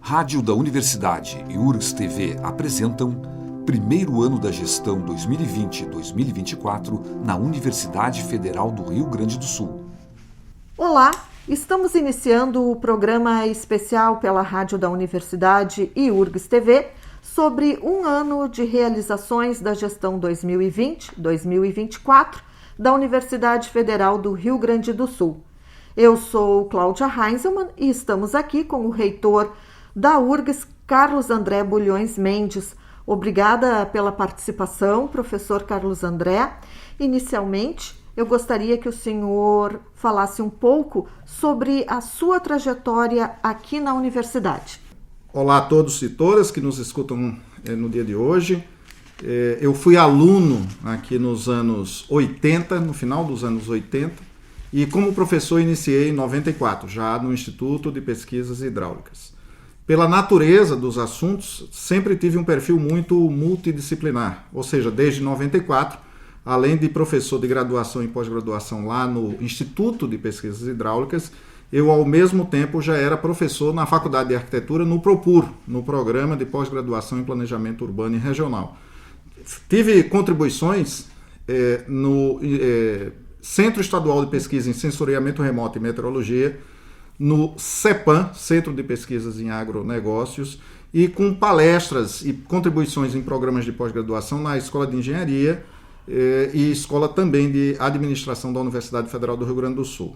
Rádio da Universidade e URGS-TV apresentam Primeiro Ano da Gestão 2020-2024 na Universidade Federal do Rio Grande do Sul. Olá, estamos iniciando o programa especial pela Rádio da Universidade e URGS-TV sobre um ano de realizações da gestão 2020-2024 da Universidade Federal do Rio Grande do Sul. Eu sou Cláudia Heinzelmann e estamos aqui com o reitor da URGS, Carlos André Bulhões Mendes. Obrigada pela participação, professor Carlos André. Inicialmente, eu gostaria que o senhor falasse um pouco sobre a sua trajetória aqui na universidade. Olá a todos e todas que nos escutam no dia de hoje. Eu fui aluno aqui nos anos 80, no final dos anos 80, e como professor iniciei em 94, já no Instituto de Pesquisas Hidráulicas. Pela natureza dos assuntos, sempre tive um perfil muito multidisciplinar, ou seja, desde 94, além de professor de graduação e pós-graduação lá no Instituto de Pesquisas Hidráulicas, eu ao mesmo tempo já era professor na Faculdade de Arquitetura no PROPUR, no Programa de Pós-Graduação em Planejamento Urbano e Regional. Tive contribuições no Centro Estadual de Pesquisa em Sensoriamento Remoto e Meteorologia, no CEPAM, Centro de Pesquisas em Agronegócios, e com palestras e contribuições em programas de pós-graduação na Escola de Engenharia e Escola também de Administração da Universidade Federal do Rio Grande do Sul.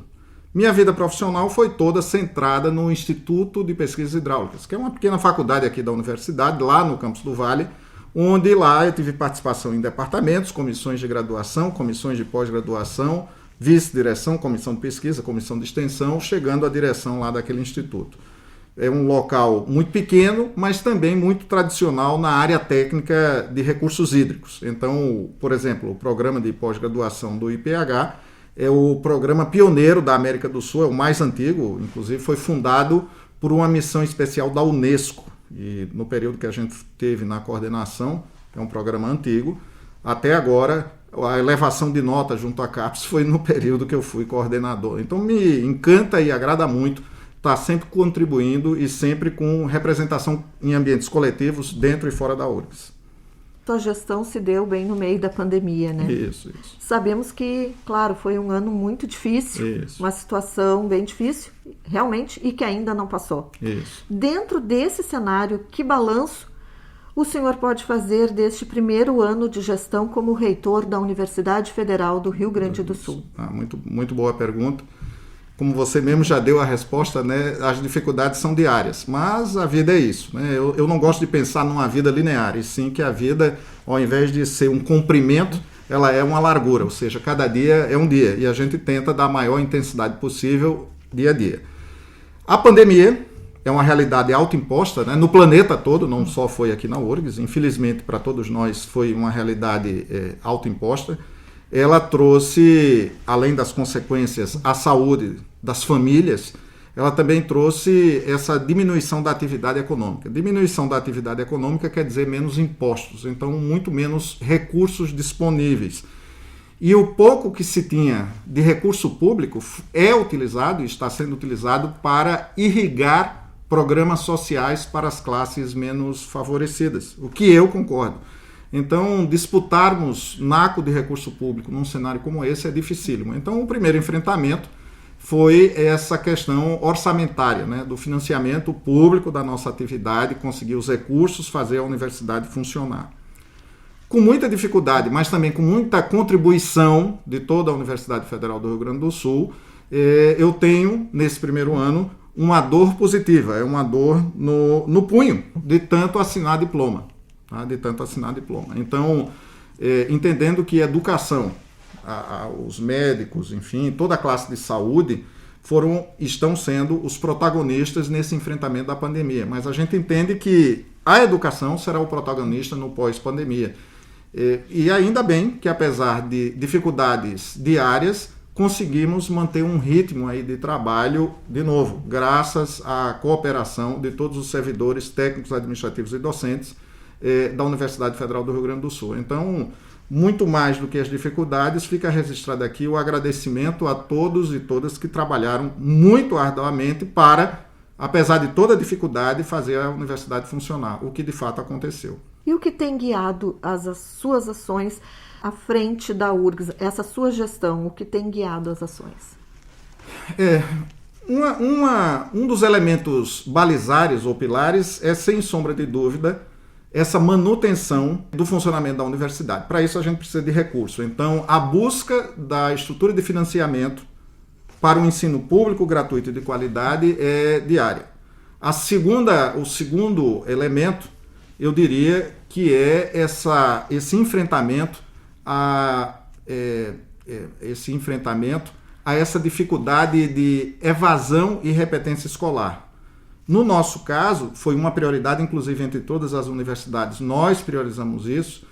Minha vida profissional foi toda centrada no Instituto de Pesquisas Hidráulicas, que é uma pequena faculdade aqui da universidade, lá no Campus do Vale, onde lá eu tive participação em departamentos, comissões de graduação, comissões de pós-graduação, vice-direção, comissão de pesquisa, comissão de extensão, chegando à direção lá daquele instituto. É um local muito pequeno, mas também muito tradicional na área técnica de recursos hídricos. Então, por exemplo, o programa de pós-graduação do IPH é o programa pioneiro da América do Sul, é o mais antigo, inclusive foi fundado por uma missão especial da Unesco. E no período que a gente teve na coordenação, é um programa antigo, até agora a elevação de nota junto à CAPES foi no período que eu fui coordenador. Então me encanta e agrada muito estar sempre contribuindo e sempre com representação em ambientes coletivos dentro e fora da URGS. Sua gestão se deu bem no meio da pandemia, né? Isso. Sabemos que, claro, foi um ano muito difícil, uma situação bem difícil, realmente, e que ainda não passou. Isso. Dentro desse cenário, que balanço o senhor pode fazer deste primeiro ano de gestão como reitor da Universidade Federal do Rio Grande do Sul? Muito boa pergunta. Como você mesmo já deu a resposta, né, as dificuldades são diárias, mas a vida é isso. Né? Eu não gosto de pensar numa vida linear, e sim que a vida, ao invés de ser um comprimento, ela é uma largura, ou seja, cada dia é um dia, e a gente tenta dar a maior intensidade possível dia a dia. A pandemia é uma realidade autoimposta, né, no planeta todo, não só foi aqui na URGS, infelizmente para todos nós foi uma realidade autoimposta. Ela trouxe, além das consequências à saúde das famílias, ela também trouxe essa diminuição da atividade econômica. Diminuição da atividade econômica quer dizer menos impostos, então muito menos recursos disponíveis. E o pouco que se tinha de recurso público é utilizado e está sendo utilizado para irrigar programas sociais para as classes menos favorecidas, o que eu concordo. Então, disputarmos naco de recurso público num cenário como esse é dificílimo. Então, o primeiro enfrentamento foi essa questão orçamentária, né, do financiamento público da nossa atividade, conseguir os recursos, fazer a universidade funcionar. Com muita dificuldade, mas também com muita contribuição de toda a Universidade Federal do Rio Grande do Sul, eu tenho, nesse primeiro ano, uma dor positiva, é uma dor no punho de tanto assinar diploma. Tá? Então, entendendo que educação, os médicos, enfim, toda a classe de saúde estão sendo os protagonistas nesse enfrentamento da pandemia. Mas a gente entende que a educação será o protagonista no pós-pandemia. E ainda bem que, apesar de dificuldades diárias, conseguimos manter um ritmo aí de trabalho, de novo, graças à cooperação de todos os servidores técnicos, administrativos e docentes da Universidade Federal do Rio Grande do Sul. Então, muito mais do que as dificuldades, fica registrado aqui o agradecimento a todos e todas que trabalharam muito arduamente para apesar de toda a dificuldade, fazer a universidade funcionar, o que de fato aconteceu. E o que tem guiado as suas ações à frente da URGS, essa sua gestão, o que tem guiado as ações? Um dos elementos balizares ou pilares é, sem sombra de dúvida, essa manutenção do funcionamento da universidade. Para isso a gente precisa de recurso. Então, a busca da estrutura de financiamento para o ensino público, gratuito e de qualidade é diária. O segundo elemento, eu diria que é esse enfrentamento a essa dificuldade de evasão e repetência escolar. No nosso caso, foi uma prioridade, inclusive, entre todas as universidades. Nós priorizamos isso.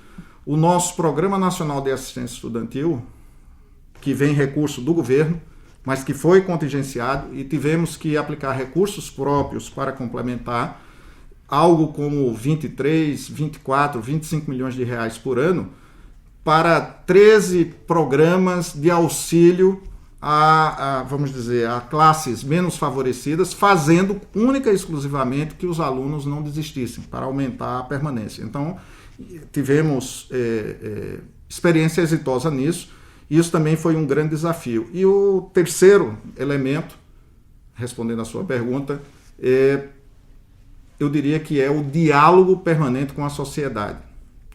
O nosso Programa Nacional de Assistência Estudantil, que vem recurso do governo, mas que foi contingenciado e tivemos que aplicar recursos próprios para complementar, algo como 23, 24, 25 milhões de reais por ano, para 13 programas de auxílio vamos dizer, a classes menos favorecidas, fazendo única e exclusivamente que os alunos não desistissem, para aumentar a permanência. Então, tivemos experiência exitosa nisso, e isso também foi um grande desafio. E o terceiro elemento, respondendo à sua pergunta, eu diria que é o diálogo permanente com a sociedade.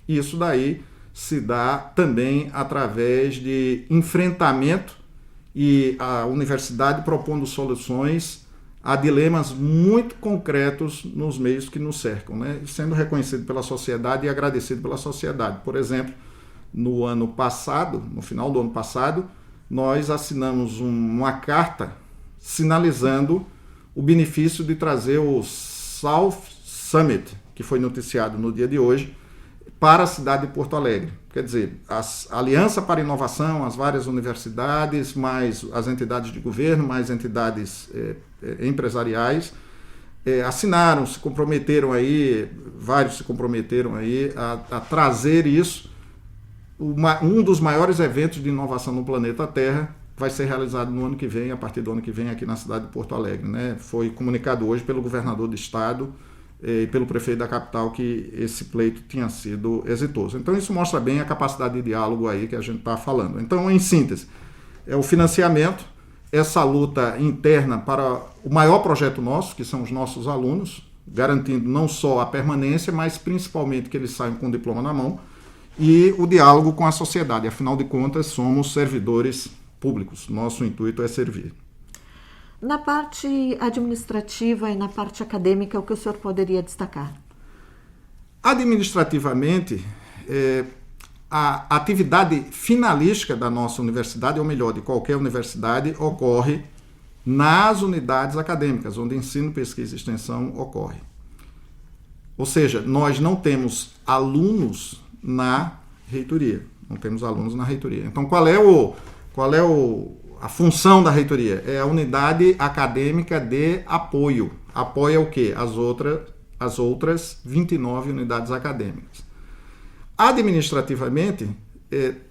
E isso daí se dá também através de enfrentamento e a universidade propondo soluções a dilemas muito concretos nos meios que nos cercam, né? Sendo reconhecido pela sociedade e agradecido pela sociedade. Por exemplo, no final do ano passado, nós assinamos uma carta sinalizando o benefício de trazer o South Summit, que foi noticiado no dia de hoje, para a cidade de Porto Alegre. Quer dizer, a Aliança para a Inovação, as várias universidades, mais as entidades de governo, mais entidades empresariais, assinaram, se comprometeram aí, vários se comprometeram aí a trazer isso. Um dos maiores eventos de inovação no planeta Terra vai ser realizado no ano que vem, a partir do ano que vem, aqui na cidade de Porto Alegre, né? Foi comunicado hoje pelo governador do estado e pelo prefeito da capital que esse pleito tinha sido exitoso. Então isso mostra bem a capacidade de diálogo aí que a gente está falando. Então, em síntese, é o financiamento, essa luta interna para o maior projeto nosso, que são os nossos alunos, garantindo não só a permanência, mas principalmente que eles saiam com o diploma na mão, e o diálogo com a sociedade. Afinal de contas, somos servidores públicos. Nosso intuito é servir. Na parte administrativa e na parte acadêmica, o que o senhor poderia destacar? Administrativamente, a atividade finalística da nossa universidade, ou melhor, de qualquer universidade, ocorre nas unidades acadêmicas, onde ensino, pesquisa e extensão ocorre. Ou seja, nós não temos alunos na reitoria. Não temos alunos na reitoria. Então, qual é a função da reitoria? É a unidade acadêmica de apoio. Apoia o quê? As outras 29 unidades acadêmicas. Administrativamente,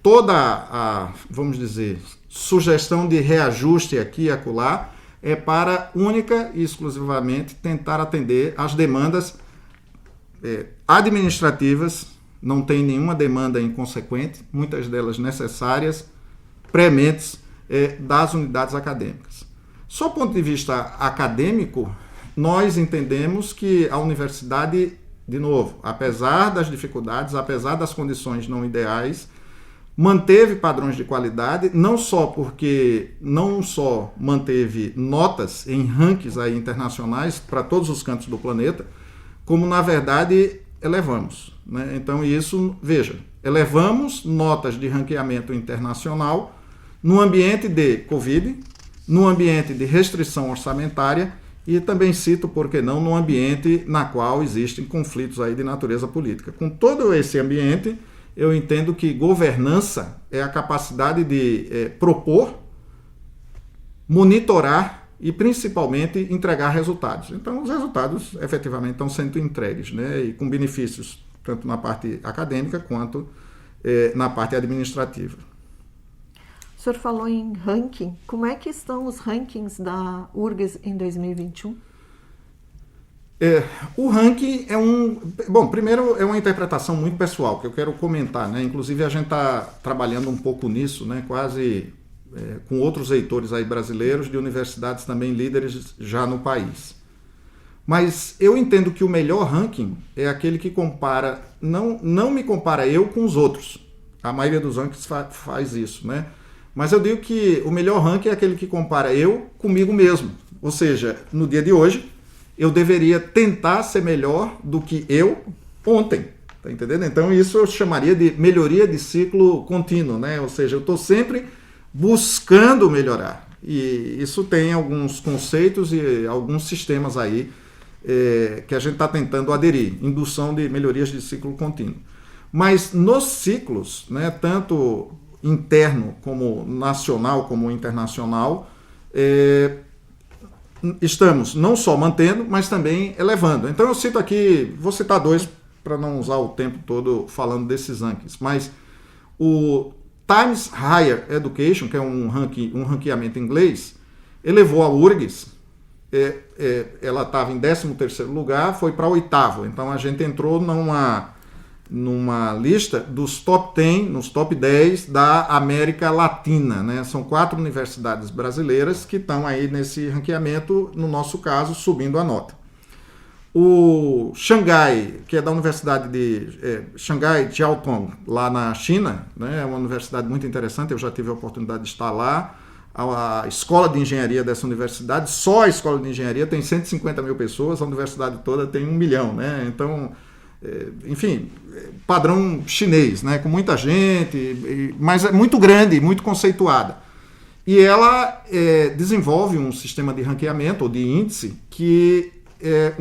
toda a, vamos dizer, sugestão de reajuste aqui e acolá é para única e exclusivamente tentar atender às demandas administrativas. Não tem nenhuma demanda inconsequente, muitas delas necessárias, prementes, das unidades acadêmicas. Só do ponto de vista acadêmico, nós entendemos que a universidade, de novo, apesar das dificuldades, apesar das condições não ideais, manteve padrões de qualidade, não só manteve notas em rankings aí internacionais para todos os cantos do planeta, como, na verdade, elevamos, né? Então, isso, veja, elevamos notas de ranqueamento internacional no ambiente de Covid, no ambiente de restrição orçamentária e também cito, por que não, no ambiente na qual existem conflitos aí de natureza política. Com todo esse ambiente, eu entendo que governança é a capacidade de propor, monitorar e principalmente entregar resultados. Então, os resultados efetivamente estão sendo entregues, né? E com benefícios tanto na parte acadêmica quanto na parte administrativa. O senhor falou em ranking. Como é que estão os rankings da URGS em 2021? O ranking é Bom, primeiro é uma interpretação muito pessoal, que eu quero comentar, né? Inclusive a gente está trabalhando um pouco nisso, né? Quase com outros reitores aí brasileiros de universidades também líderes já no país. Mas eu entendo que o melhor ranking é aquele que compara, não me compara eu com os outros. A maioria dos rankings faz isso, né? Mas eu digo que o melhor ranking é aquele que compara eu comigo mesmo. Ou seja, no dia de hoje, eu deveria tentar ser melhor do que eu ontem. Tá entendendo? Então isso eu chamaria de melhoria de ciclo contínuo, né? Ou seja, eu estou sempre buscando melhorar. E isso tem alguns conceitos e alguns sistemas aí que a gente está tentando aderir. Indução de melhorias de ciclo contínuo. Mas nos ciclos, né, tanto interno como nacional como internacional, estamos não só mantendo, mas também elevando. Então eu cito aqui, vou citar dois para não usar o tempo todo falando desses rankings, mas o Times Higher Education, que é um ranqueamento inglês, elevou a URGS, ela estava em 13º lugar, foi para 8º, então a gente entrou numa lista dos top 10, nos top 10 da América Latina, né? São 4 universidades brasileiras que estão aí nesse ranqueamento, no nosso caso, subindo a nota. O Xangai, que é da Universidade de Xangai Jiaotong, lá na China, né? É uma universidade muito interessante, eu já tive a oportunidade de estar lá. A escola de engenharia dessa universidade, só a escola de engenharia tem 150 mil pessoas, a universidade toda tem 1 milhão, né? Então, enfim, padrão chinês, né? Com muita gente, mas é muito grande, muito conceituada. E ela desenvolve um sistema de ranqueamento ou de índice que é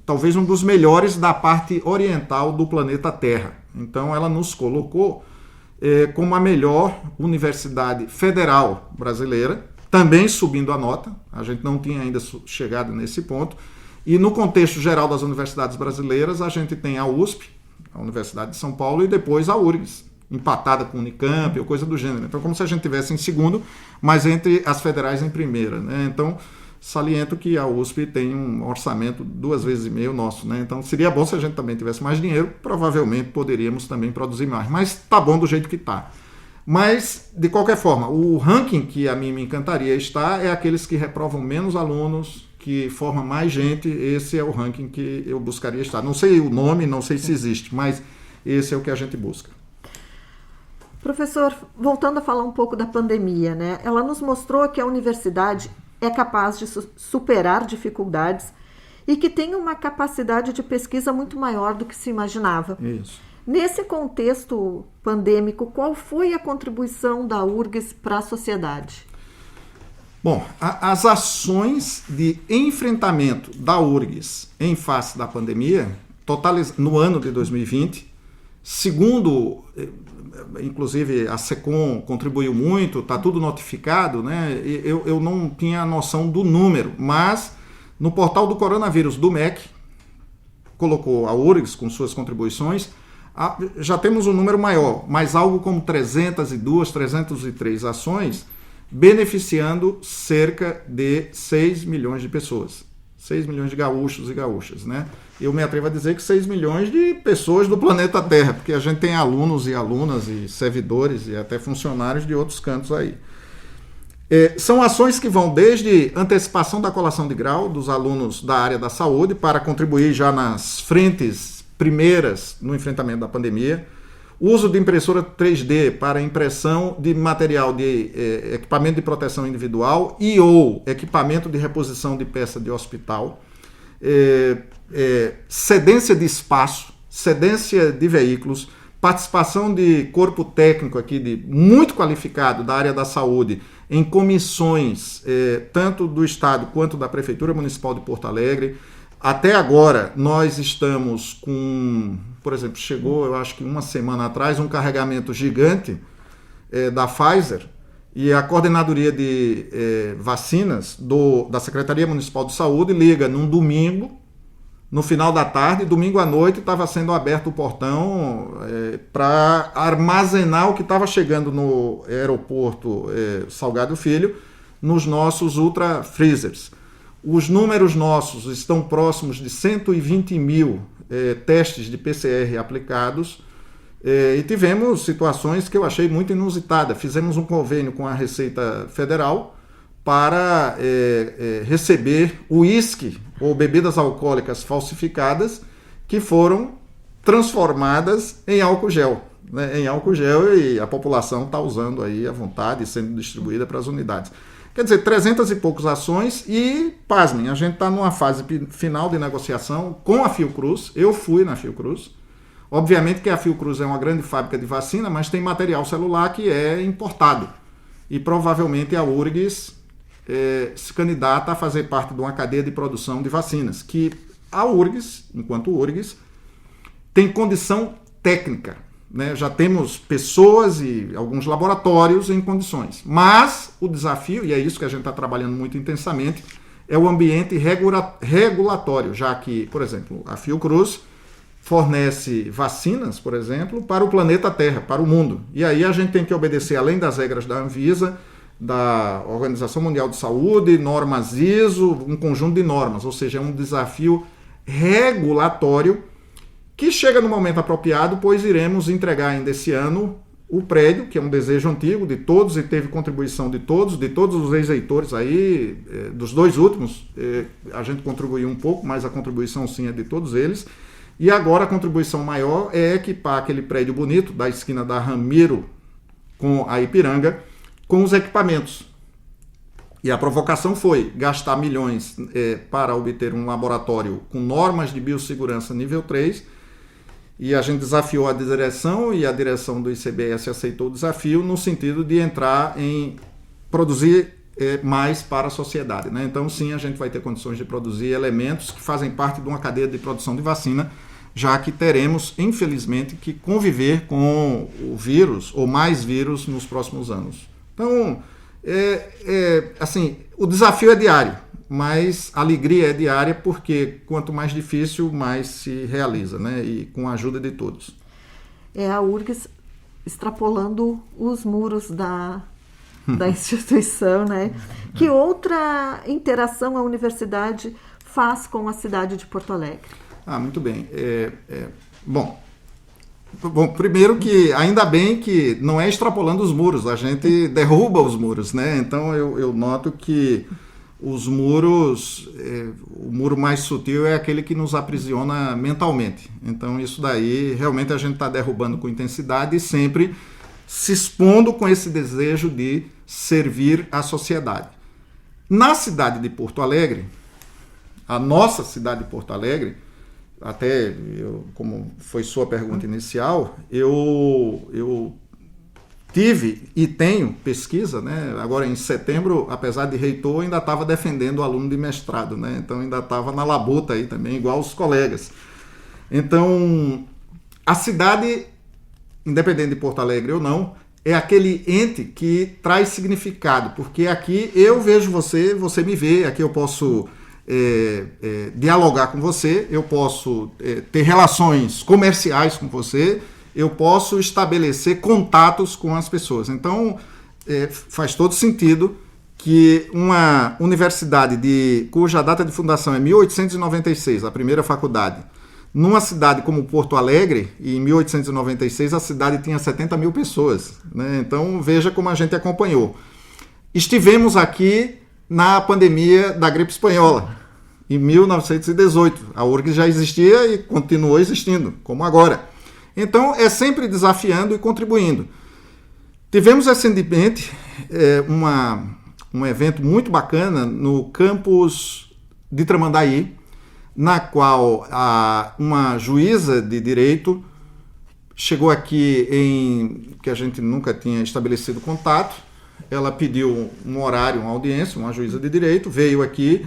talvez um dos melhores da parte oriental do planeta Terra. Então ela nos colocou como a melhor universidade federal brasileira, também subindo a nota, a gente não tinha ainda chegado nesse ponto. E no contexto geral das universidades brasileiras, a gente tem a USP, a Universidade de São Paulo, e depois a URGS, empatada com o Unicamp ou coisa do gênero. Então, como se a gente tivesse em segundo, mas entre as federais em primeira, né? Então, saliento que a USP tem um orçamento 2,5 vezes o nosso, né? Então, seria bom se a gente também tivesse mais dinheiro, provavelmente poderíamos também produzir mais, mas tá bom do jeito que tá. Mas, de qualquer forma, o ranking que a mim me encantaria estar é aqueles que reprovam menos alunos, que forma mais gente. Esse é o ranking que eu buscaria estar. Não sei o nome, não sei se existe, mas esse é o que a gente busca. Professor, voltando a falar um pouco da pandemia, né? Ela nos mostrou que a universidade é capaz de superar dificuldades e que tem uma capacidade de pesquisa muito maior do que se imaginava. Isso. Nesse contexto pandêmico, qual foi a contribuição da URGS para a sociedade? Bom, as ações de enfrentamento da URGS em face da pandemia, no ano de 2020, segundo, inclusive a SECOM contribuiu muito, está tudo notificado, né? Eu não tinha noção do número, mas no portal do coronavírus do MEC, colocou a URGS com suas contribuições, já temos um número maior, mas algo como 302, 303 ações, beneficiando cerca de 6 milhões de pessoas. 6 milhões de gaúchos e gaúchas, né? Eu me atrevo a dizer que 6 milhões de pessoas do planeta Terra, porque a gente tem alunos e alunas e servidores e até funcionários de outros cantos aí. São ações que vão desde antecipação da colação de grau dos alunos da área da saúde para contribuir já nas frentes primeiras no enfrentamento da pandemia, uso de impressora 3D para impressão de material de equipamento de proteção individual e ou equipamento de reposição de peça de hospital, cedência de espaço, cedência de veículos, participação de corpo técnico aqui muito qualificado da área da saúde em comissões tanto do Estado quanto da Prefeitura Municipal de Porto Alegre. Até agora, nós estamos com, por exemplo, chegou, eu acho que uma semana atrás, um carregamento gigante da Pfizer e a coordenadoria de vacinas da Secretaria Municipal de Saúde liga num domingo, no final da tarde, domingo à noite, estava sendo aberto o portão para armazenar o que estava chegando no aeroporto Salgado Filho nos nossos ultra freezers. Os números nossos estão próximos de 120 mil testes de PCR aplicados, e tivemos situações que eu achei muito inusitadas. Fizemos um convênio com a Receita Federal para receber uísque ou bebidas alcoólicas falsificadas que foram transformadas em álcool gel. Em álcool gel, e a população está usando aí à vontade, sendo distribuída para as unidades. Quer dizer, 300 e poucas ações e, pasmem, a gente está numa fase final de negociação com a Fiocruz. Eu fui na Fiocruz. Obviamente que a Fiocruz é uma grande fábrica de vacina, mas tem material celular que é importado. E provavelmente a URGS se candidata a fazer parte de uma cadeia de produção de vacinas, que a URGS, enquanto URGS, tem condição técnica. Já temos pessoas e alguns laboratórios em condições. Mas o desafio, e é isso que a gente está trabalhando muito intensamente, é o ambiente regulatório, já que, por exemplo, a Fiocruz fornece vacinas, por exemplo, para o planeta Terra, para o mundo. E aí a gente tem que obedecer, além das regras da Anvisa, da Organização Mundial de Saúde, normas ISO, um conjunto de normas, ou seja, é um desafio regulatório que chega no momento apropriado, pois iremos entregar ainda esse ano o prédio, que é um desejo antigo de todos e teve contribuição de todos os ex-reitores aí, dos dois últimos, a gente contribuiu um pouco, mas a contribuição sim é de todos eles. E agora a contribuição maior é equipar aquele prédio bonito da esquina da Ramiro com a Ipiranga com os equipamentos. E a provocação foi gastar milhões para obter um laboratório com normas de biossegurança nível 3, e a gente desafiou a direção, e a direção do ICBS aceitou o desafio no sentido de entrar em produzir mais para a sociedade. Então sim, a gente vai ter condições de produzir elementos que fazem parte de uma cadeia de produção de vacina, já que teremos, infelizmente, que conviver com o vírus ou mais vírus nos próximos anos. Então, assim, o desafio é diário, mas a alegria é diária, porque quanto mais difícil, mais se realiza, e com a ajuda de todos. A URGS extrapolando os muros da instituição, Que outra interação a universidade faz com a cidade de Porto Alegre? Muito bem. Bom, primeiro que ainda bem que não é extrapolando os muros, a gente derruba os muros, Então eu noto que os muros, o muro mais sutil é aquele que nos aprisiona mentalmente. Então isso daí realmente a gente está derrubando com intensidade e sempre se expondo com esse desejo de servir a sociedade. Na cidade de Porto Alegre, a nossa cidade de Porto Alegre, até como foi sua pergunta inicial, eu tive e tenho pesquisa, agora em setembro, apesar de reitor, ainda estava defendendo o aluno de mestrado, então ainda estava na labuta aí também, igual os colegas. Então, a cidade, independente de Porto Alegre ou não, é aquele ente que traz significado, porque aqui eu vejo você, você me vê, aqui eu posso dialogar com você, eu posso ter relações comerciais com você, eu posso estabelecer contatos com as pessoas. Então, faz todo sentido que uma universidade cuja data de fundação é 1896, a primeira faculdade, numa cidade como Porto Alegre, e em 1896 a cidade tinha 70 mil pessoas. Então, veja como a gente acompanhou. Estivemos aqui na pandemia da gripe espanhola, em 1918. A URGS já existia e continuou existindo, como agora. Então, é sempre desafiando e contribuindo. Tivemos recentemente um evento muito bacana no campus de Tramandaí, na qual uma juíza de direito chegou aqui que a gente nunca tinha estabelecido contato. Ela pediu um horário, uma audiência, uma juíza de direito, veio aqui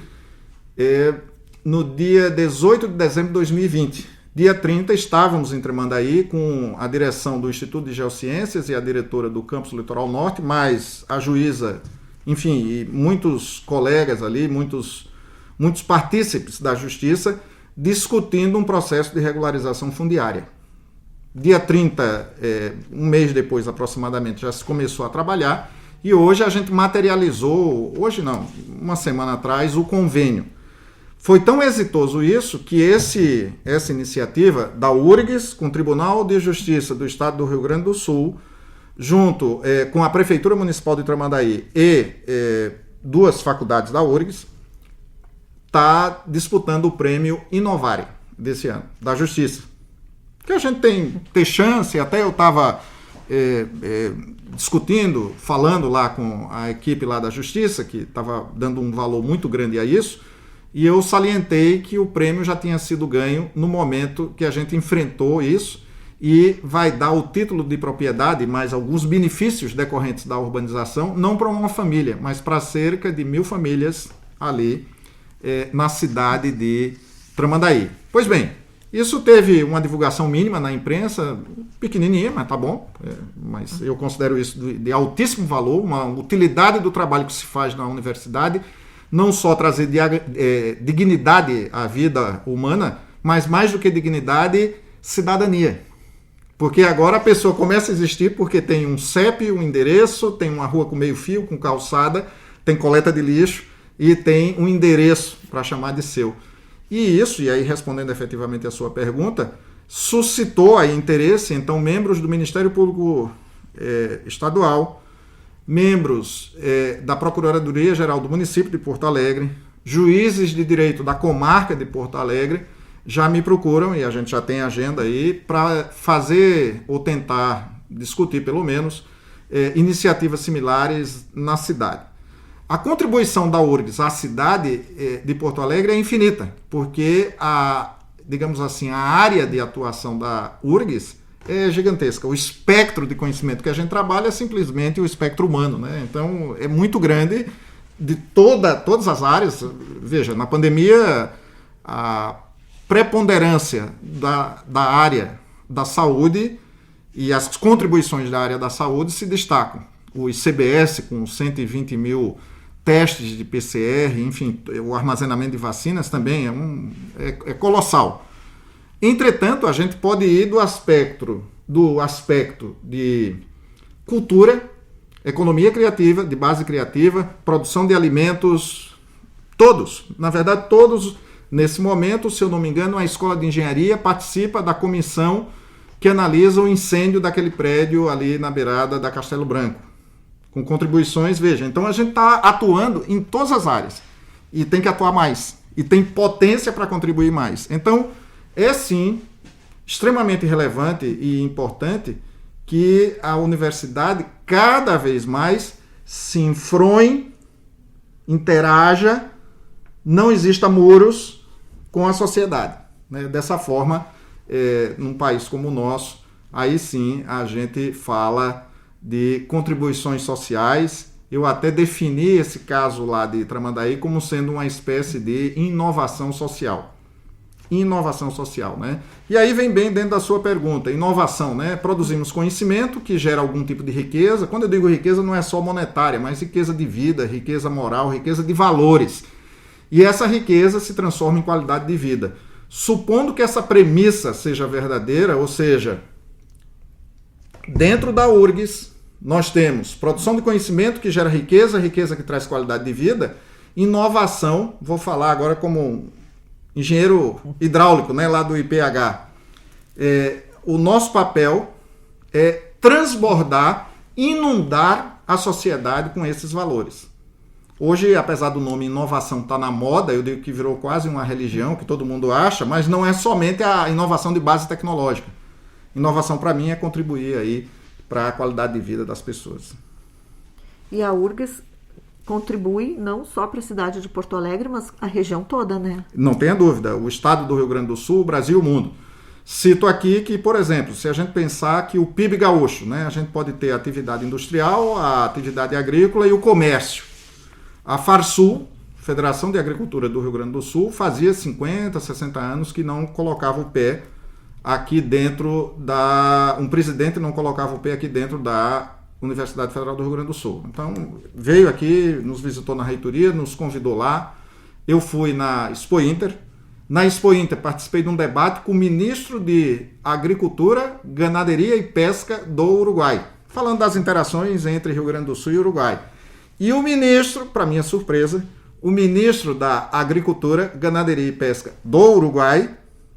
no dia 18 de dezembro de 2020. Dia 30, estávamos em Tramandaí com a direção do Instituto de Geociências e a diretora do Campus Litoral Norte, mais a juíza, enfim, e muitos colegas ali, muitos partícipes da Justiça, discutindo um processo de regularização fundiária. Dia 30, um mês depois aproximadamente, já se começou a trabalhar, E hoje a gente materializou, hoje não, uma semana atrás, o convênio. Foi tão exitoso isso que essa iniciativa da URGS, com o Tribunal de Justiça do Estado do Rio Grande do Sul, junto com a Prefeitura Municipal de Tramandaí e 2 faculdades da URGS, está disputando o prêmio Inovare desse ano, da Justiça. Que a gente tem chance, até eu estava discutindo, falando lá com a equipe lá da Justiça, que estava dando um valor muito grande a isso, e eu salientei que o prêmio já tinha sido ganho no momento que a gente enfrentou isso e vai dar o título de propriedade, mais alguns benefícios decorrentes da urbanização, não para uma família, mas para cerca de 1.000 famílias ali na cidade de Tramandaí. Pois bem, isso teve uma divulgação mínima na imprensa, pequenininha, mas tá bom, mas eu considero isso de altíssimo valor, uma utilidade do trabalho que se faz na universidade, não só trazer dignidade à vida humana, mas mais do que dignidade, cidadania. Porque agora a pessoa começa a existir porque tem um CEP, um endereço, tem uma rua com meio-fio, com calçada, tem coleta de lixo e tem um endereço para chamar de seu. E isso, e aí respondendo efetivamente a sua pergunta, suscitou aí interesse, então membros do Ministério Público Estadual, membros da Procuradoria-Geral do município de Porto Alegre, juízes de direito da comarca de Porto Alegre, já me procuram, e a gente já tem agenda aí, para fazer ou tentar discutir, pelo menos, iniciativas similares na cidade. A contribuição da URGS à cidade de Porto Alegre é infinita, porque digamos assim, a área de atuação da URGS é gigantesca. O espectro de conhecimento que a gente trabalha é simplesmente o espectro humano, né? Então, é muito grande de todas as áreas. Veja, na pandemia, a preponderância da área da saúde e as contribuições da área da saúde se destacam. O ICBS, com 120 mil testes de PCR, enfim, o armazenamento de vacinas também é colossal. Entretanto, a gente pode ir do aspecto de cultura, economia criativa, de base criativa, produção de alimentos, todos, nesse momento, se eu não me engano, a Escola de Engenharia participa da comissão que analisa o incêndio daquele prédio ali na beirada da Castelo Branco, com contribuições, veja, então a gente está atuando em todas as áreas, e tem que atuar mais, e tem potência para contribuir mais. Então, é sim extremamente relevante e importante que a universidade cada vez mais se enfronhe, interaja, não exista muros com a sociedade, né? Dessa forma, num país como o nosso, aí sim a gente fala de contribuições sociais. Eu até defini esse caso lá de Tramandaí como sendo uma espécie de inovação social. Inovação social, né? E aí vem bem dentro da sua pergunta, inovação, né? Produzimos conhecimento que gera algum tipo de riqueza. Quando eu digo riqueza, não é só monetária, mas riqueza de vida, riqueza moral, riqueza de valores. E essa riqueza se transforma em qualidade de vida. Supondo que essa premissa seja verdadeira, ou seja, dentro da URGS, nós temos produção de conhecimento que gera riqueza, riqueza que traz qualidade de vida, inovação, vou falar agora como engenheiro hidráulico, né, lá do IPH. O nosso papel é transbordar, inundar a sociedade com esses valores. Hoje, apesar do nome inovação estar na moda, eu digo que virou quase uma religião, que todo mundo acha, mas não é somente a inovação de base tecnológica. Inovação, para mim, é contribuir aí para a qualidade de vida das pessoas. E a URGS contribui não só para a cidade de Porto Alegre, mas a região toda, né? Não tenha dúvida. O estado do Rio Grande do Sul, o Brasil e o mundo. Cito aqui que, por exemplo, se a gente pensar que o PIB gaúcho, né, a gente pode ter a atividade industrial, a atividade agrícola e o comércio. A FARSUL, Federação de Agricultura do Rio Grande do Sul, fazia 50, 60 anos que não colocava o pé aqui dentro um presidente não colocava o pé aqui dentro da Universidade Federal do Rio Grande do Sul. Então, veio aqui, nos visitou na reitoria, nos convidou lá. Eu fui na Expo Inter. Na Expo Inter, participei de um debate com o ministro de Agricultura, Ganaderia e Pesca do Uruguai. falando das interações entre Rio Grande do Sul e Uruguai. E o ministro, para minha surpresa, o ministro da Agricultura, Ganaderia e Pesca do Uruguai,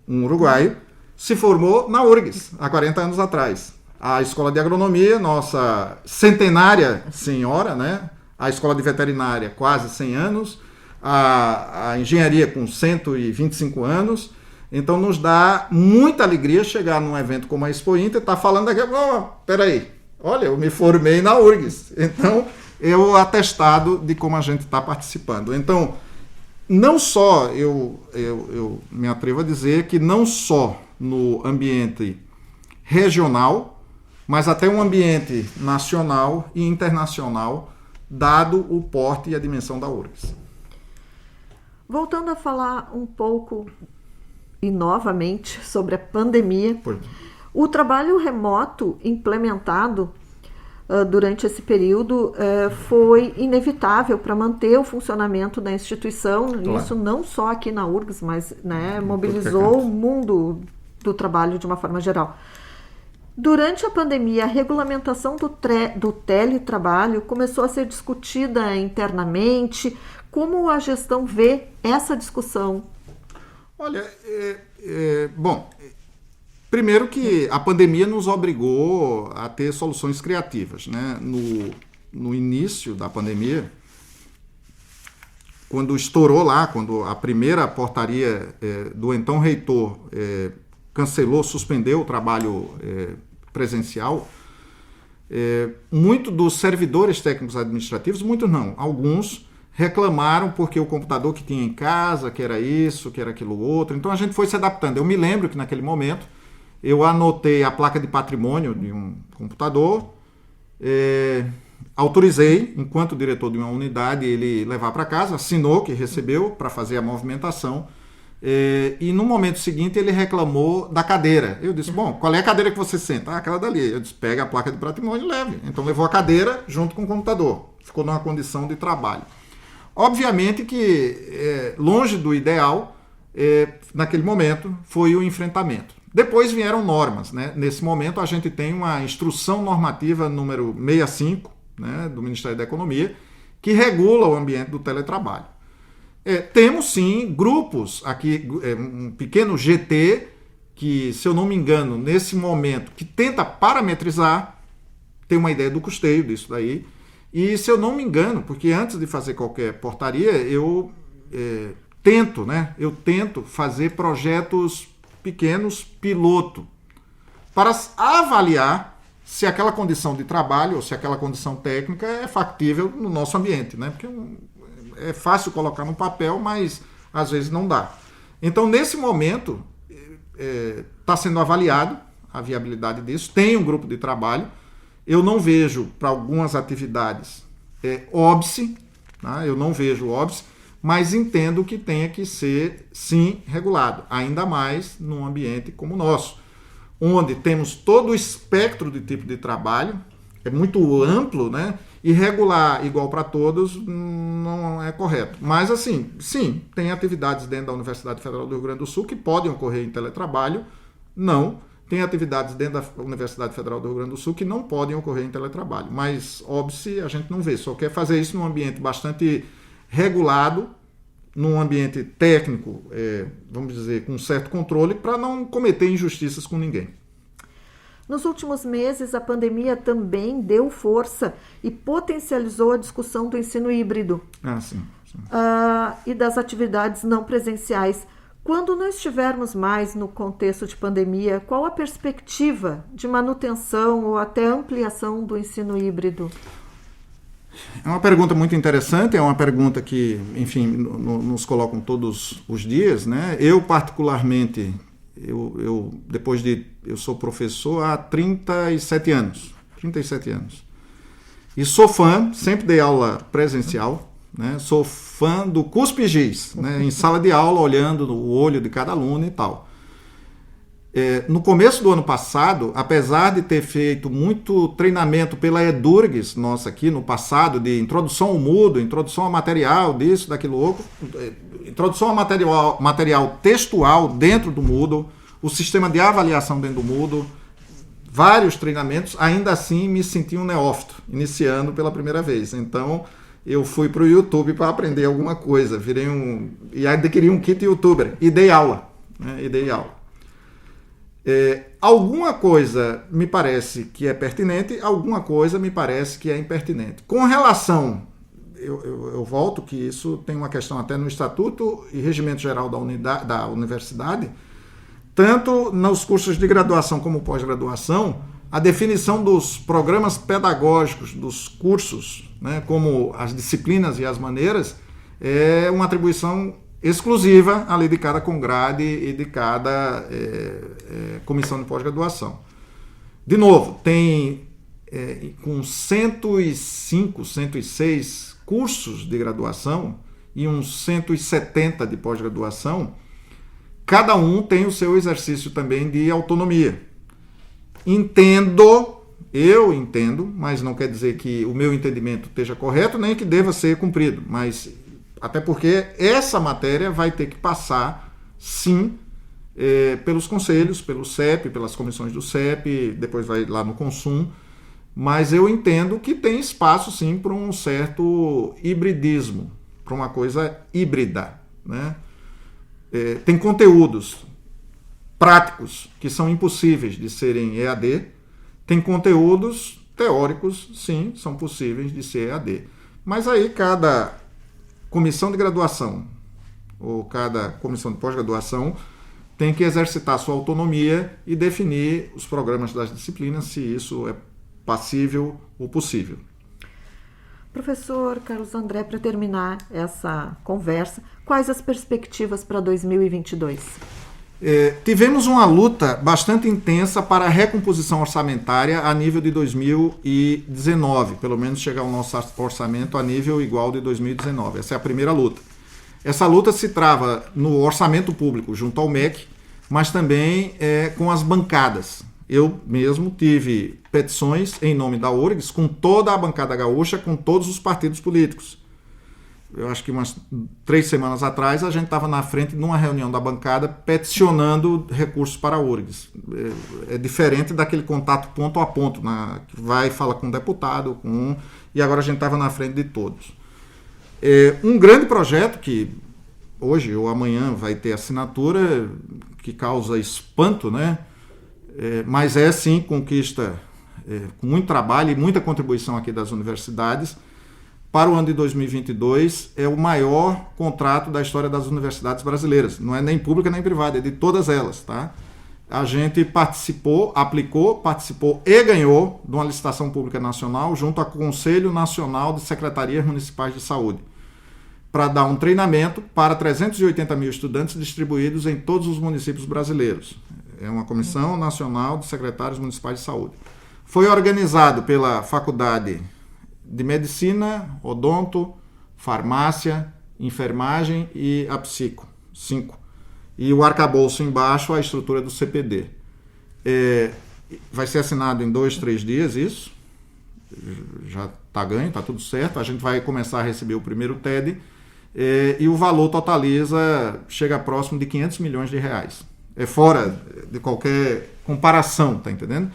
um uruguaio, se formou na URGS, há 40 anos atrás. A Escola de Agronomia, nossa centenária senhora, né? A Escola de Veterinária, quase 100 anos, a Engenharia com 125 anos. Então, nos dá muita alegria chegar num evento como a Expo Inter e estar falando daqui, peraí, olha, eu me formei na URGS. Então, é o atestado de como a gente está participando. Então, não só, eu me atrevo a dizer que não só no ambiente regional, mas até um ambiente nacional e internacional, dado o porte e a dimensão da URGS. Voltando a falar um pouco e novamente sobre a pandemia, o trabalho remoto implementado durante esse período foi inevitável para manter o funcionamento da instituição. Claro. Isso não só aqui na URGS, mas mobilizou o mundo do trabalho de uma forma geral. Durante a pandemia, a regulamentação do teletrabalho começou a ser discutida internamente. Como a gestão vê essa discussão? Olha, bom, primeiro que a pandemia nos obrigou a ter soluções criativas, né? No início da pandemia, quando estourou lá, quando a primeira portaria do então reitor cancelou, suspendeu o trabalho presencial, muitos dos servidores técnicos administrativos, muitos não, alguns reclamaram porque o computador que tinha em casa, que era isso, que era aquilo outro. Então a gente foi se adaptando. Eu me lembro que naquele momento eu anotei a placa de patrimônio de um computador, autorizei, enquanto diretor de uma unidade, ele levar para casa, assinou que recebeu para fazer a movimentação. E no momento seguinte ele reclamou da cadeira. Eu disse, bom, qual é a cadeira que você senta? aquela dali. Eu disse, pega a placa de patrimônio e leve. Então levou a cadeira junto com o computador. Ficou numa condição de trabalho. Obviamente que, longe do ideal, naquele momento, foi o enfrentamento. Depois vieram normas, né? Nesse momento a gente tem uma instrução normativa número 65, né, do Ministério da Economia, que regula o ambiente do teletrabalho. Temos sim grupos aqui, um pequeno GT, que, se eu não me engano, nesse momento, que tenta parametrizar, tem uma ideia do custeio disso daí, e se eu não me engano, porque antes de fazer qualquer portaria, eu tento fazer projetos pequenos, piloto, para avaliar se aquela condição de trabalho ou se aquela condição técnica é factível no nosso ambiente, né? Porque é fácil colocar no papel, mas às vezes não dá. Então, nesse momento, está sendo avaliado a viabilidade disso. Tem um grupo de trabalho. Eu não vejo, para algumas atividades, óbice, tá? Eu não vejo óbice, mas entendo que tenha que ser, sim, regulado. Ainda mais num ambiente como o nosso, onde temos todo o espectro de tipo de trabalho, é muito amplo, né? E regular igual para todos não é correto. Mas, assim, sim, tem atividades dentro da Universidade Federal do Rio Grande do Sul que podem ocorrer em teletrabalho. Não. Tem atividades dentro da Universidade Federal do Rio Grande do Sul que não podem ocorrer em teletrabalho. Mas, óbvio, a gente não vê. Só quer fazer isso num ambiente bastante regulado, num ambiente técnico, vamos dizer, com certo controle, para não cometer injustiças com ninguém. Nos últimos meses, a pandemia também deu força e potencializou a discussão do ensino híbrido Sim. E das atividades não presenciais. Quando não estivermos mais no contexto de pandemia, qual a perspectiva de manutenção ou até ampliação do ensino híbrido? É uma pergunta muito interessante, é uma pergunta que, enfim, nos colocam todos os dias, né? Eu, particularmente, eu sou professor há 37 anos. E sou fã, sempre dei aula presencial, né? Sou fã do cuspigis, né? Em sala de aula, olhando no olho de cada aluno e tal. No começo do ano passado, apesar de ter feito muito treinamento pela Edurgs, nossa aqui no passado, de introdução ao mudo, introdução a material, disso, daquilo outro, introdução a material textual dentro do Moodle, o sistema de avaliação dentro do Moodle, vários treinamentos, ainda assim me senti um neófito, iniciando pela primeira vez. Então, eu fui para o YouTube para aprender alguma coisa, e adquiri um kit youtuber e dei aula. Né? Alguma coisa me parece que é pertinente, alguma coisa me parece que é impertinente. Com relação, eu volto que isso tem uma questão até no Estatuto e Regimento Geral da Universidade, tanto nos cursos de graduação como pós-graduação, a definição dos programas pedagógicos, dos cursos, né, como as disciplinas e as maneiras, é uma atribuição exclusiva ali de cada congrade e de cada comissão de pós-graduação. De novo, tem com 105, 106 cursos de graduação e uns 170 de pós-graduação, cada um tem o seu exercício também de autonomia. Eu entendo, mas não quer dizer que o meu entendimento esteja correto, nem que deva ser cumprido, mas até porque essa matéria vai ter que passar, sim, pelos conselhos, pelo CEP, pelas comissões do CEP, depois vai lá no Consum, mas eu entendo que tem espaço, sim, para um certo hibridismo, para uma coisa híbrida, né? Tem conteúdos práticos que são impossíveis de serem EAD, tem conteúdos teóricos, sim, são possíveis de ser EAD. Mas aí cada comissão de graduação ou cada comissão de pós-graduação tem que exercitar sua autonomia e definir os programas das disciplinas, se isso é passível ou possível. Professor Carlos André, para terminar essa conversa, quais as perspectivas para 2022? Tivemos uma luta bastante intensa para a recomposição orçamentária a nível de 2019, pelo menos chegar ao nosso orçamento a nível igual de 2019. Essa é a primeira luta. Essa luta se trava no orçamento público junto ao MEC, mas também com as bancadas. Eu mesmo tive petições em nome da URGS com toda a bancada gaúcha, com todos os partidos políticos. Eu acho que umas 3 semanas atrás a gente estava na frente de uma reunião da bancada peticionando recursos para a URGS. É diferente daquele contato ponto a ponto, que vai e fala com um deputado, e agora a gente estava na frente de todos. Um grande projeto que hoje ou amanhã vai ter assinatura, que causa espanto, né? Mas sim conquista com muito trabalho e muita contribuição aqui das universidades. Para o ano de 2022, é o maior contrato da história das universidades brasileiras. Não é nem pública nem privada, é de todas elas. Tá? A gente participou e ganhou de uma licitação pública nacional junto ao Conselho Nacional de Secretarias Municipais de Saúde, para dar um treinamento para 380 mil estudantes distribuídos em todos os municípios brasileiros. É uma Comissão Nacional de Secretários Municipais de Saúde. Foi organizado pela Faculdade de Medicina, Odonto, Farmácia, Enfermagem e a Psico, 5. E o arcabouço embaixo, a estrutura do CPD. Vai ser assinado em 2, 3 dias isso. Já está ganho, está tudo certo. A gente vai começar a receber o primeiro TED. E o valor chega próximo de 500 milhões de reais. É fora de qualquer comparação, tá entendendo?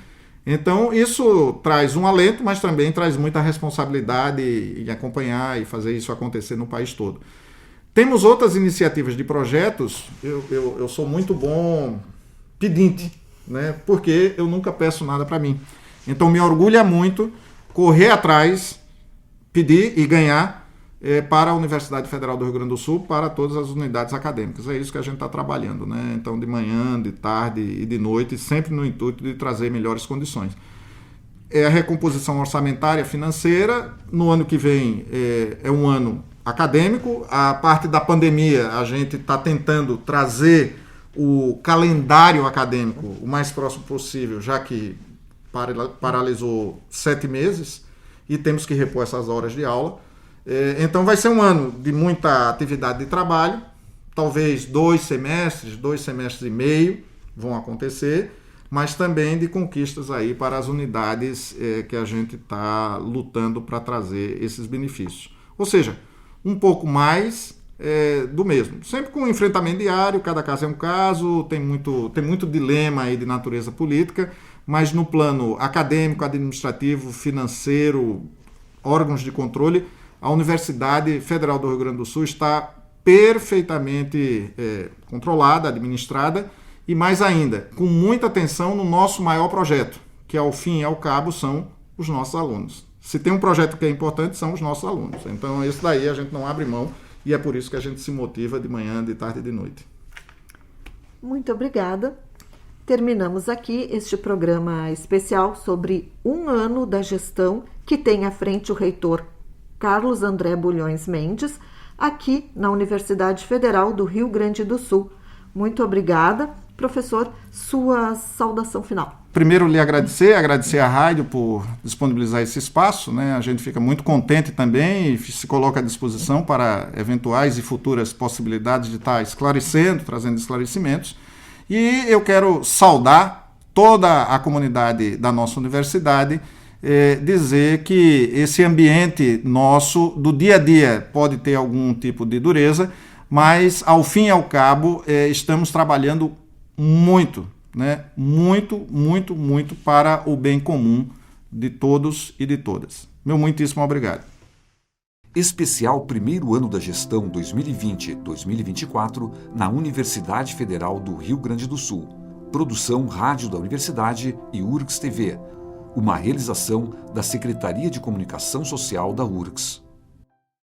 Então, isso traz um alento, mas também traz muita responsabilidade em acompanhar e fazer isso acontecer no país todo. Temos outras iniciativas de projetos. Eu sou muito bom pedinte, né? Porque eu nunca peço nada para mim. Então, me orgulha muito correr atrás, pedir e ganhar para a Universidade Federal do Rio Grande do Sul, para todas as unidades acadêmicas. É isso que a gente está trabalhando, né? Então, de manhã, de tarde e de noite, sempre no intuito de trazer melhores condições. A recomposição orçamentária financeira. No ano que vem é um ano acadêmico. A parte da pandemia, a gente está tentando trazer o calendário acadêmico o mais próximo possível, já que paralisou 7 meses e temos que repor essas horas de aula. Então vai ser um ano de muita atividade de trabalho, talvez 2 semestres e meio vão acontecer, mas também de conquistas aí para as unidades que a gente está lutando para trazer esses benefícios. Ou seja, um pouco mais do mesmo, sempre com enfrentamento diário, cada caso é um caso, tem muito dilema aí de natureza política, mas no plano acadêmico, administrativo, financeiro, órgãos de controle, a Universidade Federal do Rio Grande do Sul está perfeitamente controlada, administrada, e mais ainda, com muita atenção no nosso maior projeto, que ao fim e ao cabo são os nossos alunos. Se tem um projeto que é importante, são os nossos alunos. Então, esse daí a gente não abre mão e é por isso que a gente se motiva de manhã, de tarde e de noite. Muito obrigada. Terminamos aqui este programa especial sobre um ano da gestão que tem à frente o reitor Carlos André Bulhões Mendes, aqui na Universidade Federal do Rio Grande do Sul. Muito obrigada. Professor, sua saudação final. Primeiro, lhe agradecer à rádio por disponibilizar esse espaço, né? A gente fica muito contente também e se coloca à disposição para eventuais e futuras possibilidades de estar esclarecendo, trazendo esclarecimentos. E eu quero saudar toda a comunidade da nossa universidade, dizer que esse ambiente nosso do dia a dia pode ter algum tipo de dureza, mas ao fim e ao cabo estamos trabalhando muito, né? Muito para o bem comum de todos e de todas. Meu muitíssimo obrigado. Especial primeiro ano da gestão 2020-2024 na Universidade Federal do Rio Grande do Sul. Produção Rádio da Universidade e URGS TV. Uma realização da Secretaria de Comunicação Social da URGS.